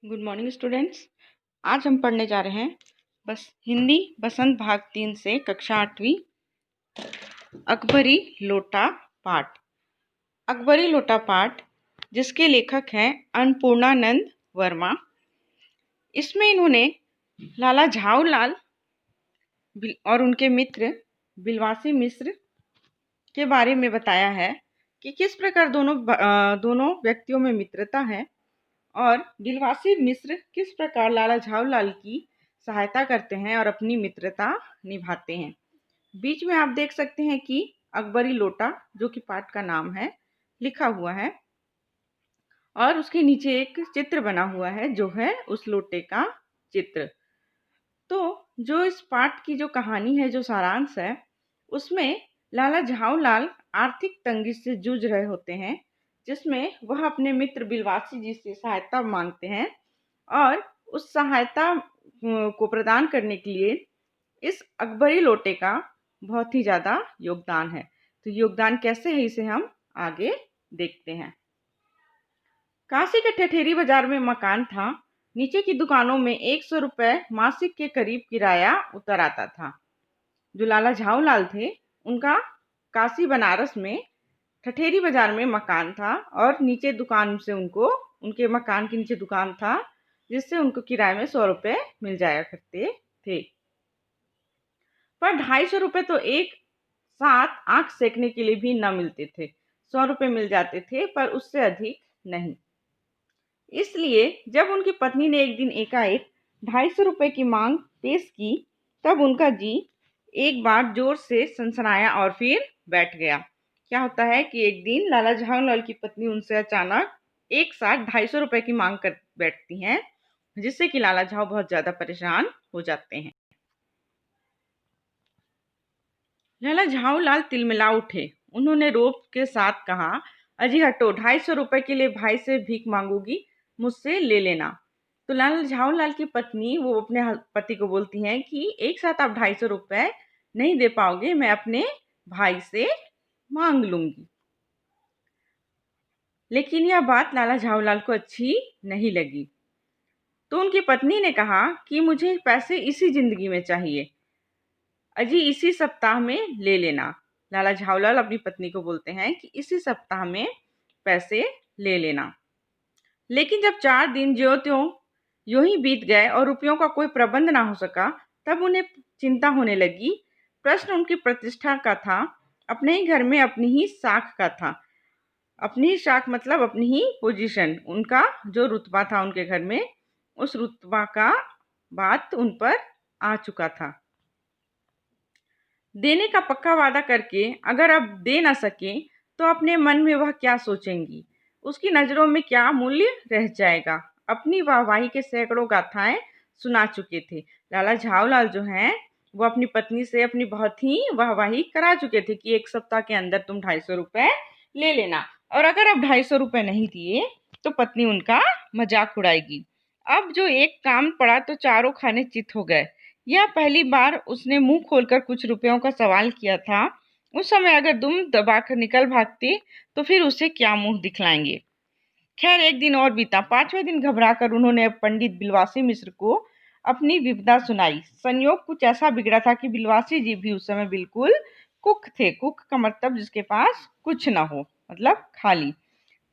Good morning students. आज हम पढ़ने जा रहे हैं बस हिंदी बसंत भाग 3 से कक्षा 8वीं अकबरी लोटा पाठ। अकबरी लोटा पाठ जिसके लेखक हैं अन्नपूर्णानंद वर्मा। इसमें इन्होंने लाला झाऊलाल और उनके मित्र बिलवासी मिश्र के बारे में बताया है कि किस प्रकार दोनों व्यक्तियों में मित्रता है और बिलवासी मिश्र किस प्रकार लाला झाऊलाल की सहायता करते हैं और अपनी मित्रता निभाते हैं। बीच में आप देख सकते हैं कि अकबरी लोटा जो कि पाठ का नाम है लिखा हुआ है और उसके नीचे एक चित्र बना हुआ है जो है उस लोटे का चित्र। तो जो इस पाठ की जो कहानी है, जो सारांश है, उसमें लाला झाऊलाल आर्थिक तंगी से जूझ रहे होते हैं, जिसमें वह अपने मित्र बिलवासी जी से सहायता मांगते हैं और उस सहायता को प्रदान करने के लिए इस अकबरी लोटे का बहुत ही ज़्यादा योगदान है। तो योगदान कैसे है इसे हम आगे देखते हैं। काशी के ठठेरी बाजार में मकान था। नीचे की दुकानों में 100 रुपये मासिक के करीब किराया उतर आता था। जो लाला झाऊलाल थे उनका काशी बनारस में ठठेरी बाजार में मकान था और नीचे दुकान से उनके मकान के नीचे दुकान था जिससे उनको किराए में 100 रुपये मिल जाया करते थे। पर 250 रुपये तो एक साथ आंख सेकने के लिए भी न मिलते थे। 100 रुपये मिल जाते थे पर उससे अधिक नहीं। इसलिए जब उनकी पत्नी ने एक दिन एकाएक 250 रुपये की मांग पेश की तब उनका जी एक बार जोर से सनसनाया और फिर बैठ गया। क्या होता है कि एक दिन लाला झाऊलाल की पत्नी उनसे अचानक एक साथ 250 रुपये की मांग कर बैठती हैं, जिससे कि लाला झाऊ बहुत ज़्यादा परेशान हो जाते हैं। लाला झाऊलाल तिलमिला उठे। उन्होंने रोब के साथ कहा, अजी हटो, 250 रुपये के लिए भाई से भीख मांगोगी, मुझसे ले लेना। तो लाला झाऊलाल की पत्नी वो अपने पति को बोलती हैं कि एक साथ आप 250 रुपये नहीं दे पाओगे, मैं अपने भाई से मांग लूंगी। लेकिन यह बात लाला झाऊलाल को अच्छी नहीं लगी। तो उनकी पत्नी ने कहा कि मुझे पैसे इसी जिंदगी में चाहिए, अजी इसी सप्ताह में ले लेना। लाला झाऊलाल अपनी पत्नी को बोलते हैं कि इसी सप्ताह में पैसे ले लेना। लेकिन जब 4 दिन ज्यों त्यों यूं ही बीत गए और रुपयों का कोई प्रबंध ना हो सका, तब उन्हें चिंता होने लगी। प्रश्न उनकी प्रतिष्ठा का था, अपने ही घर में अपनी ही साख का था। अपनी ही साख मतलब अपनी ही पोजीशन, उनका जो रुतबा था उनके घर में, उस रुतबा का बात उन पर आ चुका था। देने का पक्का वादा करके अगर अब दे ना सके तो अपने मन में वह क्या सोचेंगी, उसकी नज़रों में क्या मूल्य रह जाएगा। अपनी वाहवाही के सैकड़ों गाथाएं सुना चुके थे। लाला झाऊलाल जो हैं वो अपनी पत्नी से अपनी बहुत ही वाहवाही करा चुके थे कि एक सप्ताह के अंदर तुम 250 रुपये ले लेना, और अगर अब 250 रुपये नहीं दिए तो पत्नी उनका मजाक उड़ाएगी। अब जो एक काम पड़ा तो चारों खाने चित हो गए। यह पहली बार उसने मुंह खोलकर कुछ रुपयों का सवाल किया था। उस समय अगर दुम दबाकर निकल भागते तो फिर उसे क्या मुंह दिखलाएंगे। खैर एक दिन और बीता। 5वें दिन घबराकर उन्होंने पंडित बिलवासी मिश्र को अपनी विपदा सुनाई। संयोग कुछ ऐसा बिगड़ा था कि बिलवासी जी भी उस समय बिल्कुल कुक थे। कुक का मतलब जिसके पास कुछ ना हो, मतलब खाली।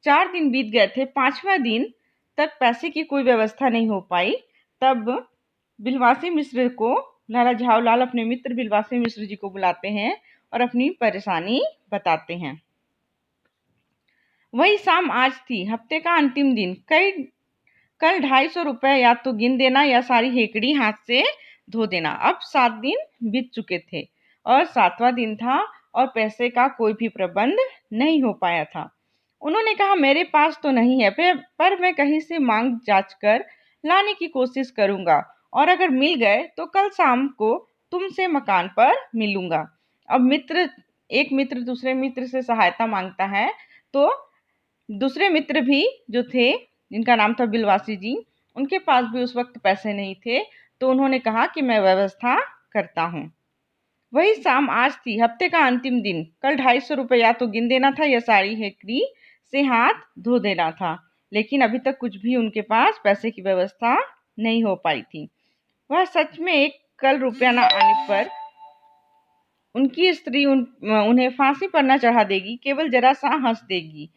4 दिन बीत गए थे। 5वां दिन तक पैसे की कोई व्यवस्था नहीं हो पाई। तब बिलवासी मिश्र को लाला झाऊलाल अपने मित्र बिलवासी मिश्र जी को बुलाते हैं और अपनी परेशानी बताते हैं। वही शाम आज थी, हफ्ते का अंतिम दिन। कल 250 रुपये या तो गिन देना या सारी हेकड़ी हाथ से धो देना। अब 7 दिन बीत चुके थे और 7वां दिन था और पैसे का कोई भी प्रबंध नहीं हो पाया था। उन्होंने कहा, मेरे पास तो नहीं है, पर मैं कहीं से मांग जांच कर लाने की कोशिश करूंगा और अगर मिल गए तो कल शाम को तुमसे मकान पर मिलूंगा। अब एक मित्र दूसरे मित्र से सहायता मांगता है, तो दूसरे मित्र भी जो थे जिनका नाम था बिलवासी जी, उनके पास भी उस वक्त पैसे नहीं थे। तो उन्होंने कहा कि मैं व्यवस्था करता हूँ। वही शाम आज थी, हफ्ते का अंतिम दिन। कल 250 रुपये या तो गिन देना था या साड़ी हेकड़ी से हाथ धो देना था। लेकिन अभी तक कुछ भी उनके पास पैसे की व्यवस्था नहीं हो पाई थी। वह सच में एक कल रुपया न आने पर उनकी स्त्री उन्हें फांसी पर न चढ़ा देगी, केवल जरा सा हंस देगी।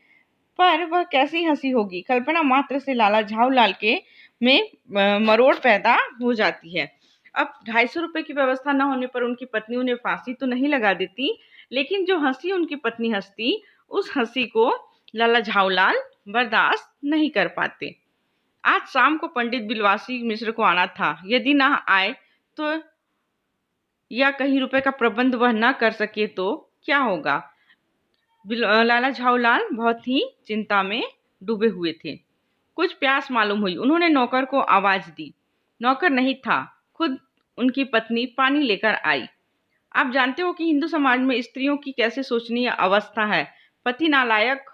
पर वह कैसी हंसी होगी, कल्पना मात्र से लाला झाऊलाल के में मरोड़ पैदा हो जाती है। अब 250 रुपए की व्यवस्था न होने पर उनकी पत्नी उन्हें फांसी तो नहीं लगा देती, लेकिन जो हंसी उनकी पत्नी हंसती, उस हंसी को लाला झाऊलाल बर्दाश्त नहीं कर पाते। आज शाम को पंडित बिलवासी मिश्र को आना था। यदि न आए तो या कहीं रुपए का प्रबंध वह न कर सके तो क्या होगा। लाला झाऊलाल बहुत ही चिंता में डूबे हुए थे। कुछ प्यास मालूम हुई। उन्होंने नौकर को आवाज दी। नौकर नहीं था, खुद उनकी पत्नी पानी लेकर आई। आप जानते हो कि हिंदू समाज में स्त्रियों की कैसे सोचनीय अवस्था है। पति नालायक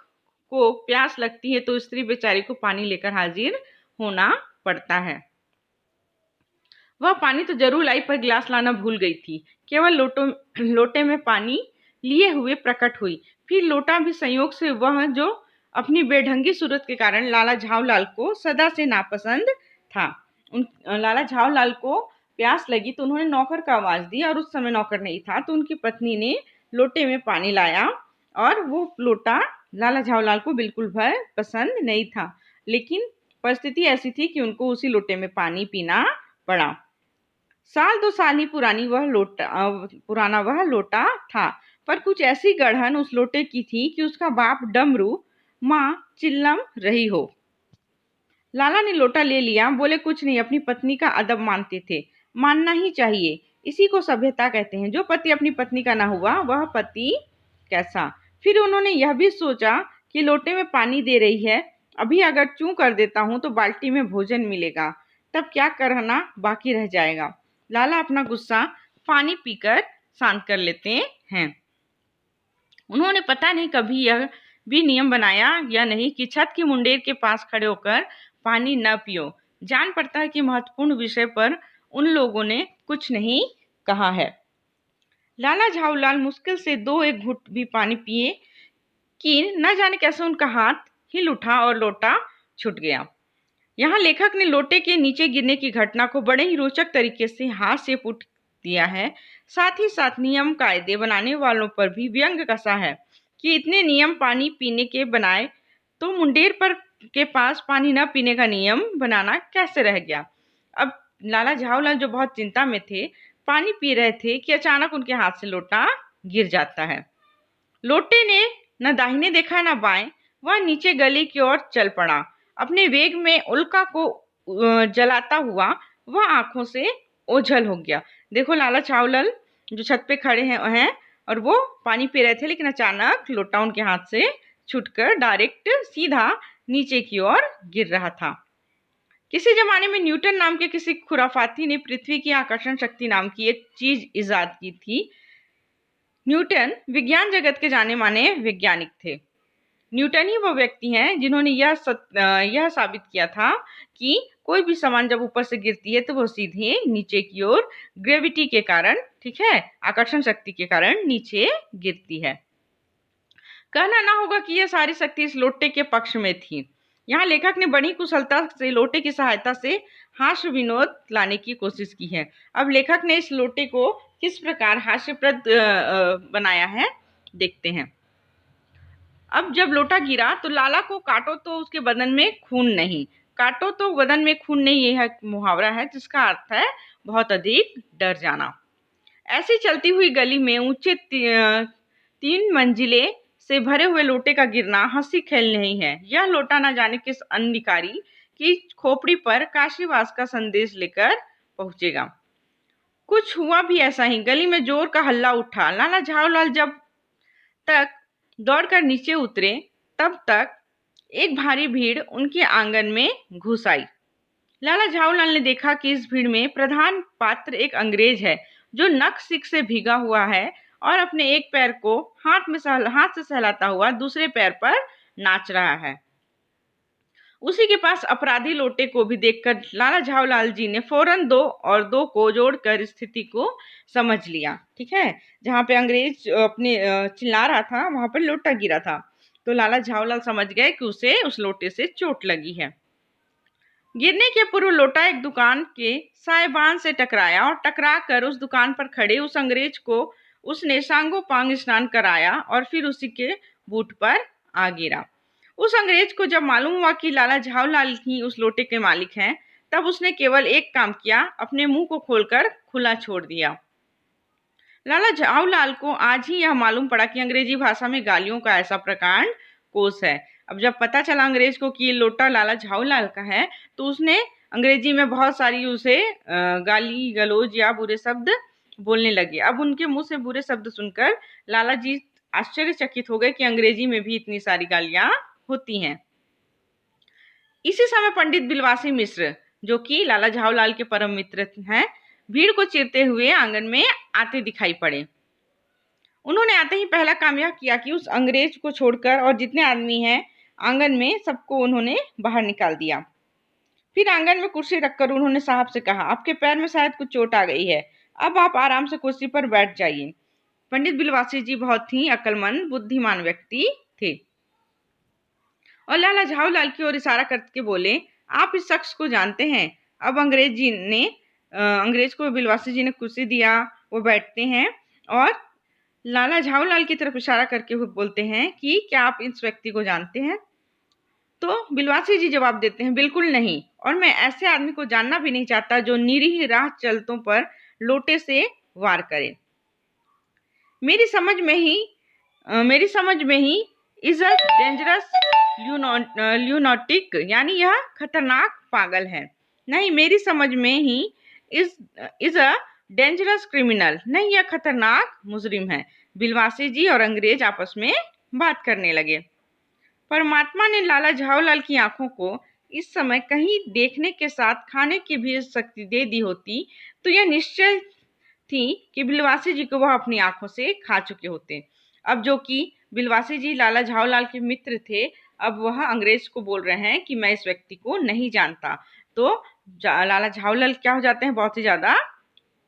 को प्यास लगती है तो स्त्री बेचारी को पानी लेकर हाजिर होना पड़ता है। वह पानी तो जरूर लाई, पर गिलास लाना भूल गई थी। केवल लोटे में पानी लिए हुए प्रकट हुई। फिर लोटा भी संयोग से वह जो अपनी बेढंगी सूरत के कारण लाला झाऊलाल को सदा से नापसंद था। लाला झाऊलाल को प्यास लगी तो उन्होंने नौकर को आवाज दी, और उस समय नौकर नहीं था तो उनकी पत्नी ने लोटे में पानी लाया, और वो लोटा लाला झाऊलाल को बिल्कुल भर पसंद नहीं था। लेकिन परिस्थिति ऐसी थी कि उनको उसी लोटे में पानी पीना पड़ा। साल 2 साल ही पुराना वह लोटा था, पर कुछ ऐसी गढ़न उस लोटे की थी कि उसका बाप डमरू माँ चिल्लम रही हो। लाला ने लोटा ले लिया, बोले कुछ नहीं, अपनी पत्नी का अदब मानते थे। मानना ही चाहिए, इसी को सभ्यता कहते हैं। जो पति अपनी पत्नी का ना हुआ वह पति कैसा। फिर उन्होंने यह भी सोचा कि लोटे में पानी दे रही है, अभी अगर चूं कर देता हूं तो बाल्टी में भोजन मिलेगा, तब क्या करना बाकी रह जाएगा। लाला अपना गुस्सा पानी पीकर शांत कर लेते हैं। उन्होंने पता नहीं कभी यह भी नियम बनाया या नहीं कि छत की मुंडेर के पास खड़े होकर पानी न पियो। जान पड़ता है कि महत्वपूर्ण विषय पर उन लोगों ने कुछ नहीं कहा है। लाला झाऊलाल मुश्किल से 2-1 घुट भी पानी पिए कि न जाने कैसे उनका हाथ हिल उठा और लोटा छूट गया। यहाँ लेखक ने लोटे के नीचे गिरने की घटना को बड़े ही रोचक तरीके से हास्य पुट दिया है। साथ ही साथ नियम कायदे बनाने वालों पर भी व्यंग कसा है कि इतने नियम पानी पीने के बनाए तो मुंडेर पर के पास पानी न पीने का नियम बनाना कैसे रह गया। अब लाला झाऊलाल जो बहुत चिंता में थे, पानी पी रहे थे कि अचानक उनके हाथ से लोटा गिर जाता है। लोटे ने न दाहिने देखा न बाएं, वह नीचे गली की ओर चल पड़ा। अपने वेग में उल्का को जलाता हुआ वह आंखों से ओझल हो गया। देखो लाला झाऊलाल जो छत पे खड़े हैं और वो पानी पी रहे थे, लेकिन अचानक लोटा उनके हाथ से छूटकर डायरेक्ट सीधा नीचे की ओर गिर रहा था। किसी जमाने में न्यूटन नाम के किसी खुराफाती ने पृथ्वी की आकर्षण शक्ति नाम की एक चीज इजाद की थी। न्यूटन विज्ञान जगत के जाने माने वैज्ञानिक थे। न्यूटन ही वो व्यक्ति हैं जिन्होंने यह साबित किया था कि कोई भी सामान जब ऊपर से गिरती है तो वो सीधे नीचे की ओर ग्रेविटी के कारण, ठीक है, आकर्षण शक्ति के कारण नीचे गिरती है। कहना ना होगा कि यह सारी शक्ति इस लोटे के पक्ष में थी। यहाँ लेखक ने बड़ी कुशलता से लोटे की सहायता से हास्य विनोद लाने की कोशिश की है। अब लेखक ने इस लोटे को किस प्रकार हास्यप्रद बनाया है, देखते हैं। अब जब लोटा गिरा तो लाला को काटो तो उसके बदन में खून नहीं, काटो तो बदन में खून नहीं, यह मुहावरा है जिसका अर्थ है बहुत अधिक डर जाना। ऐसी चलती हुई गली में ऊंचे 3 मंजिले से भरे हुए लोटे का गिरना हंसी खेल नहीं है। यह लोटा न जाने किस अधिकारी की खोपड़ी पर काशीवास का संदेश लेकर पहुंचेगा। कुछ हुआ भी ऐसा ही। गली में जोर का हल्ला उठा। लाला झाऊलाल जब तक दौड़कर नीचे उतरे तब तक एक भारी भीड़ उनके आंगन में घुस आई। लाला झाऊलाल ने देखा कि इस भीड़ में प्रधान पात्र एक अंग्रेज है जो नक सिक से भीगा हुआ है और अपने एक पैर को हाथ से सहलाता हुआ दूसरे पैर पर नाच रहा है। उसी के पास अपराधी लोटे को भी देखकर लाला झाऊलाल जी ने फौरन 2 और 2 को जोड़कर स्थिति को समझ लिया। ठीक है, जहाँ पे अंग्रेज अपने चिल्ला रहा था वहां पर लोटा गिरा था। तो लाला झावलाल समझ गए कि उसे उस लोटे से चोट लगी है। गिरने के पूर्व लोटा एक दुकान के साइबान से टकराया और टकरा कर उस दुकान पर खड़े उस अंग्रेज को उसने सांगोपांग स्नान कराया और फिर उसी के बूट पर आ गिरा। उस अंग्रेज को जब मालूम हुआ कि लाला झावलाल ही उस लोटे के मालिक हैं, तब उसने केवल एक काम किया, अपने मुंह को खोलकर खुला छोड़ दिया। लाला झावलाल को आज ही यह मालूम पड़ा कि अंग्रेजी भाषा में गालियों का ऐसा प्रकांड कोष है। अब जब पता चला अंग्रेज को कि ये लोटा लाला झावलाल का है, तो उसने अंग्रेजी में बहुत सारी उसे गाली गलौज या बुरे शब्द बोलने लगे। अब उनके मुंह से बुरे शब्द सुनकर लाला जी आश्चर्यचकित हो गए कि अंग्रेजी में भी इतनी सारी गालियां होती हैं। इसी समय पंडित बिलवासी मिश्र, जो कि लाला झावलाल के परम मित्र हैं, भीड़ को चीरते हुए आंगन में आते दिखाई पड़े। उन्होंने आते ही पहला काम यह किया कि उस अंग्रेज को छोड़कर और जितने आदमी हैं आंगन में, सबको उन्होंने बाहर निकाल दिया। फिर आंगन में कुर्सी रखकर उन्होंने साहब से कहा, आपके पैर में शायद कुछ चोट आ गई है, अब आप आराम से कुर्सी पर बैठ जाइए। पंडित बिलवासी जी बहुत ही अक्लमंद बुद्धिमान व्यक्ति थे और लाला झावलाल की ओर इशारा करके बोले, आप इस शख्स को जानते हैं। अब अंग्रेज को बिलवासी जी ने कुर्सी दिया, वो बैठते हैं और लाला झावलाल की तरफ इशारा करके वो बोलते हैं कि क्या आप इस व्यक्ति को जानते हैं? तो बिलवासी जी जवाब देते हैं, बिल्कुल नहीं, और मैं ऐसे आदमी को जानना भी नहीं चाहता जो निरीह राह चलतों पर लोटे से वार करे। मेरी समझ में ही इज अ डेंजरस ल्यूनाटिक, यानी यह खतरनाक पागल है। नहीं, मेरी समझ में he is a dangerous criminal, नहीं यह खतरनाक मुजरिम है। बिलवासी जी और अंग्रेज आपस में बात करने लगे। परमात्मा ने लाला झावलाल की आंखों को इस समय कहीं देखने के साथ खाने की भी शक्ति दे दी होती, तो यह निश्चय थी कि बिलवासी जी को वह अपनी आंखों से खा चुके होते। अब जो कि बिलवासी जी लाला झावलाल के मित्र थे, अब वह अंग्रेज को बोल रहे हैं कि मैं इस व्यक्ति को नहीं जानता। तो लाला झावलाल क्या हो जाते हैं, बहुत ही ज्यादा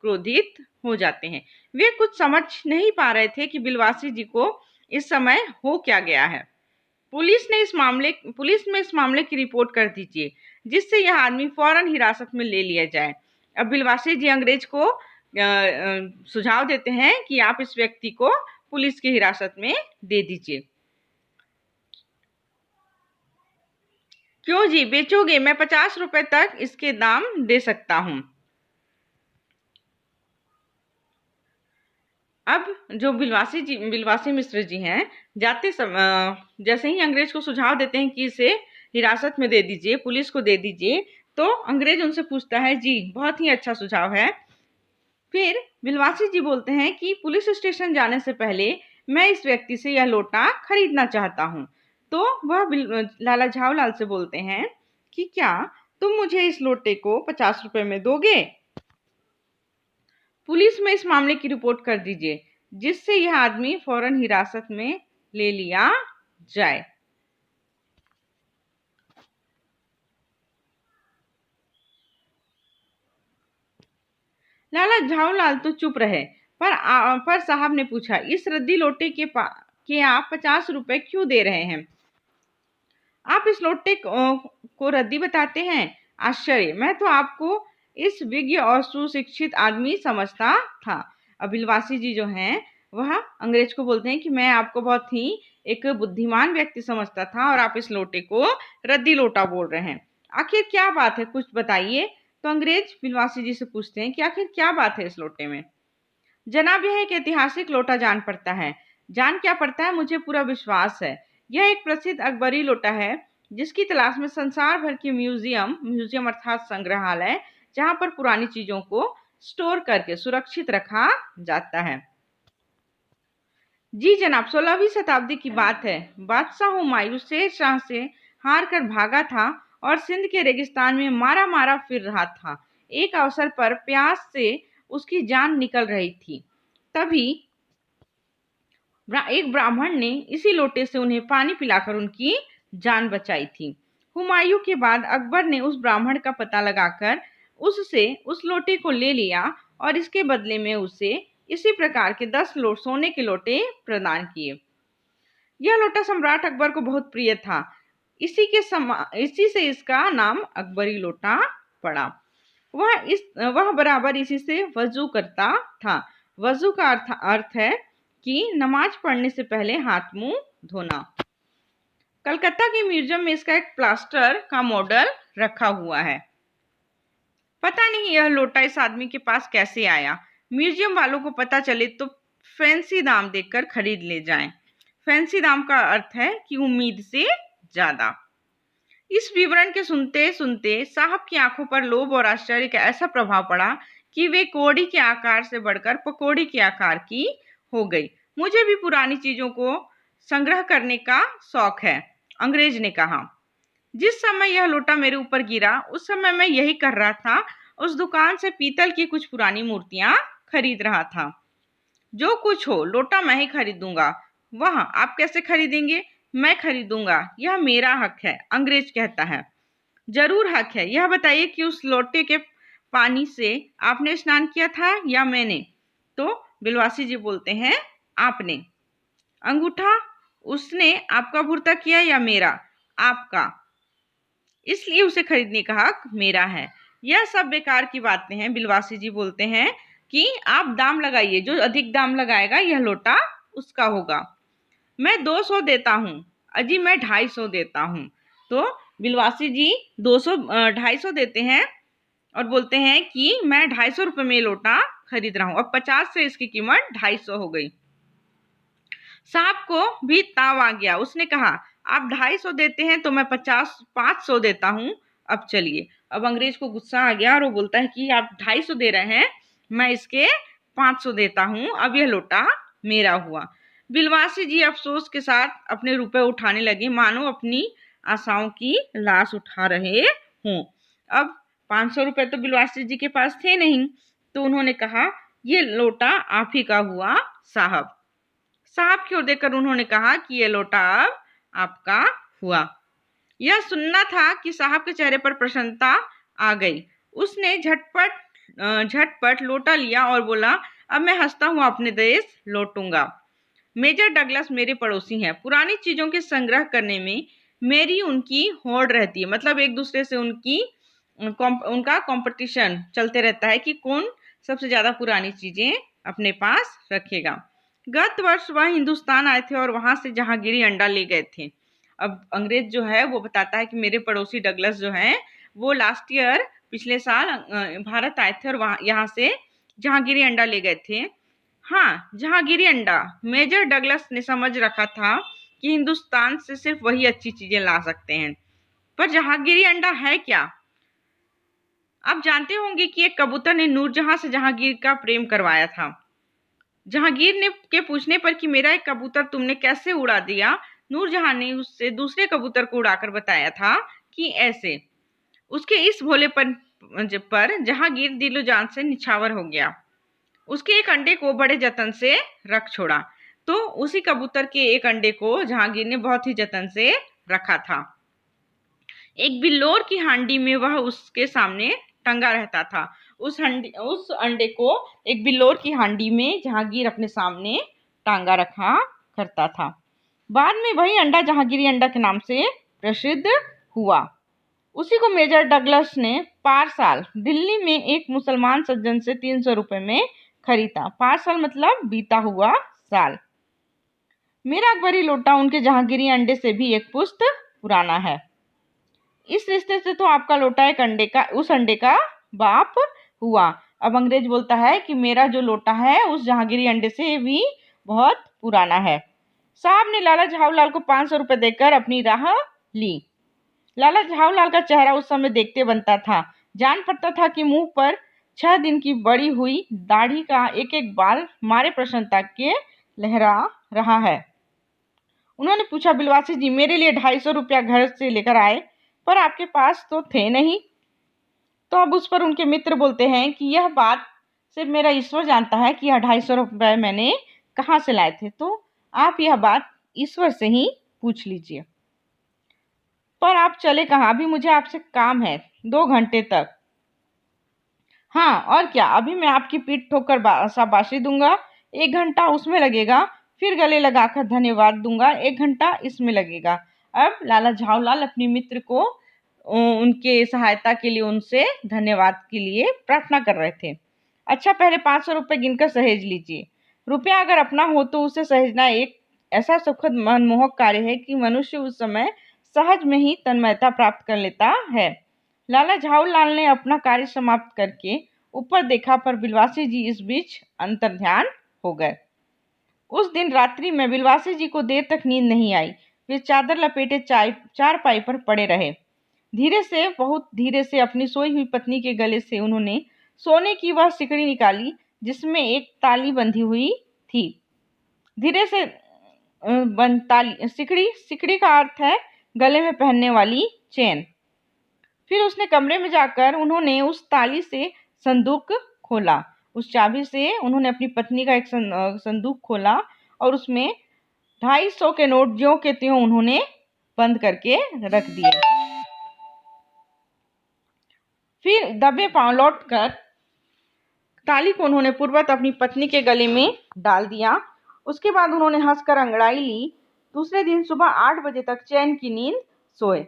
क्रोधित हो जाते हैं। वे कुछ समझ नहीं पा रहे थे कि बिलवासी जी को इस समय हो क्या गया है। पुलिस में इस मामले की रिपोर्ट कर दीजिए, जिससे यह आदमी फौरन हिरासत में ले लिया जाए। अब बिलवासी जी अंग्रेज को सुझाव देते हैं कि आप इस व्यक्ति को पुलिस की हिरासत में दे दीजिए। क्यों जी, बेचोगे? मैं 50 रुपए तक इसके दाम दे सकता हूं। अब जो बिलवासी मिश्र जी हैं, जैसे ही अंग्रेज को सुझाव देते हैं कि इसे हिरासत में दे दीजिए, पुलिस को दे दीजिए, तो अंग्रेज उनसे पूछता है, जी बहुत ही अच्छा सुझाव है। फिर बिलवासी जी बोलते हैं कि पुलिस स्टेशन जाने से पहले मैं इस व्यक्ति से यह लोटा खरीदना चाहता हूँ। तो वह लाला झावलाल से बोलते हैं कि क्या तुम मुझे इस लोटे को 50 रुपए में दोगे? पुलिस में इस मामले की रिपोर्ट कर दीजिए, जिससे यह आदमी फौरन हिरासत में ले लिया जाए। लाला झावलाल तो चुप रहे, पर साहब ने पूछा, इस रद्दी लोटे के आप 50 रुपए क्यों दे रहे हैं? आप इस लोटे को रद्दी बताते हैं? आश्चर्य, मैं तो आपको इस विज्ञ और सुशिक्षित आदमी समझता था। अबिलवासी जी जो हैं, वह अंग्रेज को बोलते हैं कि मैं आपको बहुत ही एक बुद्धिमान व्यक्ति समझता था और आप इस लोटे को रद्दी लोटा बोल रहे हैं। आखिर क्या बात है, कुछ बताइए। तो अंग्रेज बिलवासी जी से पूछते हैं कि आखिर क्या बात है इस लोटे में? जनाब, यह एक ऐतिहासिक लोटा जान क्या पड़ता है, मुझे पूरा विश्वास है। यह एक प्रसिद्ध अकबरी लोटा है, जिसकी तलाश में संसार भर के म्यूजियम अर्थात संग्रहालय, जहां पर पुरानी चीजों को स्टोर करके सुरक्षित रखा जाता है। जी जनाब, 16वीं शताब्दी की बात है। बादशाह हुमायूं शेर शाह से हार कर भागा था और सिंध के रेगिस्तान में मारा मारा फिर रहा था। एक अवसर पर प्यास से उसकी जान निकल रही थी। तभी एक ब्राह्मण ने इसी लोटे से उन्हें पानी पिलाकर उनकी जान बचाई थी। हुमायूं के बाद अकबर ने उस ब्राह्मण का पता लगाकर उससे उस लोटे को ले लिया और इसके बदले में उसे इसी प्रकार के 10 सोने के लोटे प्रदान किए। यह लोटा सम्राट अकबर को बहुत प्रिय था। इसी से इसका नाम अकबरी लोटा पड़ा। वह बराबर इसी से वजू करता था। वजू का अर्थ है कि नमाज पढ़ने से पहले हाथ मुंह धोना। कलकत्ता के म्यूजियम में इसका एक प्लास्टर का मॉडल रखा हुआ है। पता नहीं यह लोटा इस आदमी के पास कैसे आया। म्यूजियम वालों को पता चले तो फैंसी दाम देकर खरीद ले जाएं। फैंसी दाम का अर्थ है कि उम्मीद से ज्यादा। इस विवरण के सुनते सुनते साहब की आंखों पर लोभ और आश्चर्य का ऐसा प्रभाव पड़ा कि वे कौड़ी के आकार से बढ़कर पकौड़ी के आकार की हो गई। मुझे भी पुरानी चीजों को संग्रह करने का शौक है, अंग्रेज ने कहा। जिस समय यह लोटा मेरे ऊपर गिरा उस समय मैं यही कर रहा था। उस दुकान से पीतल की कुछ पुरानी मूर्तियां खरीद रहा था। जो कुछ हो, लोटा मैं ही खरीदूंगा। वह आप कैसे खरीदेंगे? मैं खरीदूंगा, यह मेरा हक है, अंग्रेज कहता है। जरूर हक है। यह बताइए कि उस लोटे के पानी से आपने स्नान किया था या मैंने? तो बिलवासी जी बोलते हैं, आपने। अंगूठा उसने आपका भुर्ता किया या मेरा? आपका। इसलिए उसे खरीदने का हक मेरा है। यह सब बेकार की बातें हैं। बिलवासी जी बोलते हैं कि आप दाम लगाइए, जो अधिक दाम लगाएगा यह लोटा उसका होगा। मैं 200 देता हूँ। अजी मैं 250 देता हूँ। तो बिलवासी जी 250 देते हैं और बोलते हैं कि मैं 250 रुपये में लोटा खरीद रहा हूँ। अब 50 से इसकी कीमत 250 हो गई। साहब को भी ताव आ गया। उसने कहा, आप 250 देते हैं तो मैं 500 देता हूँ। अब चलिए। अब अंग्रेज को गुस्सा आ गया और वो बोलता है कि आप 250 दे रहे हैं, मैं इसके 500 देता हूँ। अब यह लोटा मेरा हुआ। बिलवासी जी अफसोस के साथ अपने रुपए उठाने लगे, मानो अपनी आशाओं की लाश उठा रहे हों। अब 500 रुपए तो बिलवासी जी के पास थे नहीं, तो उन्होंने कहा, ये लोटा आप ही का हुआ साहब। साहब की ओर देखकर उन्होंने कहा कि यह लोटा अब आपका हुआ। यह सुनना था कि साहब के चेहरे पर प्रसन्नता आ गई। उसने झटपट लोटा लिया और बोला, अब मैं हंसता हुआ अपने देश लौटूंगा। मेजर डगलस मेरे पड़ोसी हैं। पुरानी चीजों के संग्रह करने में मेरी उनकी होड़ रहती है। मतलब एक दूसरे से उनका कंपटीशन चलते रहता है कि कौन सबसे ज्यादा पुरानी चीजें अपने पास रखेगा। गत वर्ष वह हिंदुस्तान आए थे और वहां से जहांगीरी अंडा ले गए थे। अब अंग्रेज जो है वो बताता है कि मेरे पड़ोसी डगलस जो हैं वो लास्ट ईयर पिछले साल भारत आए थे और वहां यहाँ से जहांगीरी अंडा ले गए थे। हाँ, जहांगीरी अंडा। मेजर डगलस ने समझ रखा था कि हिंदुस्तान से सिर्फ वही अच्छी चीजें ला सकते हैं। पर जहांगीरी अंडा है क्या? आप जानते होंगे कि एक कबूतर ने नूरजहां से जहांगीर का प्रेम करवाया था। जहांगीर ने के पूछने पर कि मेरा एक कबूतर तुमने कैसे उड़ा दिया, नूरजहां ने उससे दूसरे कबूतर को उड़ाकर बताया था कि ऐसे। उसके इस भोलेपन पर जहांगीर दिलो जान से निछावर हो गया। उसके एक अंडे को बड़े जतन से रख छोड़ा। तो उसी कबूतर के एक अंडे को जहांगीर ने बहुत ही जतन से रखा था। एक बिल्लोर की हांडी में वह उसके सामने टंगा रहता था। उस अंडे को एक बिल्लोर की हांडी में जहांगीर अपने सामने टांगा रखा करता था। बाद में वही अंडा जहांगीरी अंडा के नाम से प्रसिद्ध हुआ। उसी को मेजर डगलस ने पारसाल दिल्ली में एक मुसलमान सज्जन से 300 रुपए में खरीदा। पारसाल मतलब बीता हुआ साल। मेरा अकबरी लोटा उनके जहांगीरी अंडे से भी एक पुश्त पुराना है। इस रिश्ते से तो आपका लोटा उस अंडे का बाप हुआ। अब अंग्रेज बोलता है कि मेरा जो लोटा है उस जहांगीरी अंडे से भी बहुत पुराना है। साहब ने लाला झाऊलाल को 500 रुपए देकर अपनी राह ली। लाला झाऊलाल का चेहरा उस समय देखते बनता था। जान पड़ता था कि मुंह पर 6 दिन की बड़ी हुई दाढ़ी का एक एक बाल मारे प्रसन्नता के लहरा रहा है। उन्होंने पूछा, बिलवासी जी मेरे लिए 250 रुपया घर से लेकर आए, पर आपके पास तो थे नहीं। तो अब उस पर उनके मित्र बोलते हैं कि यह बात सिर्फ मेरा ईश्वर जानता है कि यह 250 रुपये मैंने कहाँ से लाए थे। तो आप यह बात ईश्वर से ही पूछ लीजिए। पर आप चले कहाँ? अभी मुझे आपसे काम है 2 घंटे तक। हाँ और क्या, अभी मैं आपकी पीठ ठोकर शाबाशी दूंगा। 1 घंटा उसमें लगेगा, फिर गले लगाकर धन्यवाद दूंगा, 1 घंटा इसमें लगेगा। अब लाला झाऊलाल अपने मित्र को उनके सहायता के लिए उनसे धन्यवाद के लिए प्रार्थना कर रहे थे। अच्छा, पहले 500 रुपये गिनकर सहेज लीजिए। रुपया अगर अपना हो तो उसे सहेजना एक ऐसा सुखद मनमोहक कार्य है कि मनुष्य उस समय सहज में ही तन्मयता प्राप्त कर लेता है। लाला झाऊलाल ने अपना कार्य समाप्त करके ऊपर देखा, पर बिलवासी जी इस बीच अंतर्ध्यान हो गए। उस दिन रात्रि में बिलवासी जी को देर तक नींद नहीं आई। वे चादर लपेटे चारपाई पर पड़े रहे। बहुत धीरे से अपनी सोई हुई पत्नी के गले से उन्होंने सोने की वह सिकड़ी निकाली जिसमें एक ताली बंधी हुई थी। धीरे से सिकड़ी का अर्थ है गले में पहनने वाली चेन। फिर उसने कमरे में जाकर उन्होंने उस ताली से संदूक खोला। उस चाबी से उन्होंने अपनी पत्नी का एक संदूक खोला और उसमें 250 के नोट ज्यों के त्यों उन्होंने बंद करके रख दिए। फिर दबे पांव लौटकर ताली को उन्होंने पूर्ववत अपनी पत्नी के गले में डाल दिया। उसके बाद उन्होंने हंसकर अंगड़ाई ली। दूसरे दिन सुबह 8 बजे तक चैन की नींद सोए।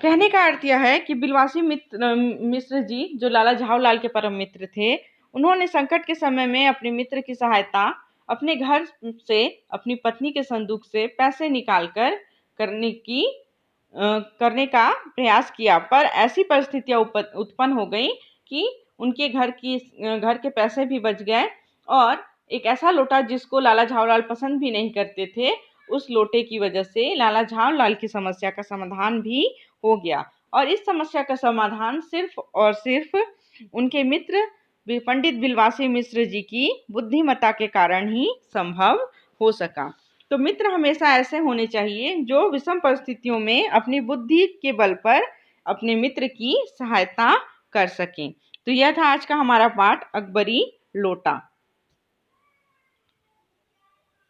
कहने का अर्थ यह है कि बिलवासी मिश्र जी, जो लाला झाऊलाल के परम मित्र थे, उन्होंने संकट के समय में अपने मित्र की सहायता अपने घर से अपनी पत्नी के संदूक से पैसे निकालकर करने का प्रयास किया, पर ऐसी परिस्थितियां उत्पन्न हो गई कि उनके घर के पैसे भी बच गए और एक ऐसा लोटा जिसको लाला झाऊलाल पसंद भी नहीं करते थे, उस लोटे की वजह से लाला झाऊलाल की समस्या का समाधान भी हो गया। और इस समस्या का समाधान सिर्फ और सिर्फ उनके मित्र पंडित बिलवासी मिश्र जी की बुद्धिमत्ता के कारण ही संभव हो सका। तो मित्र हमेशा ऐसे होने चाहिए जो विषम परिस्थितियों में अपनी बुद्धि के बल पर अपने मित्र की सहायता कर सकें। तो यह था आज का हमारा पाठ अकबरी लोटा।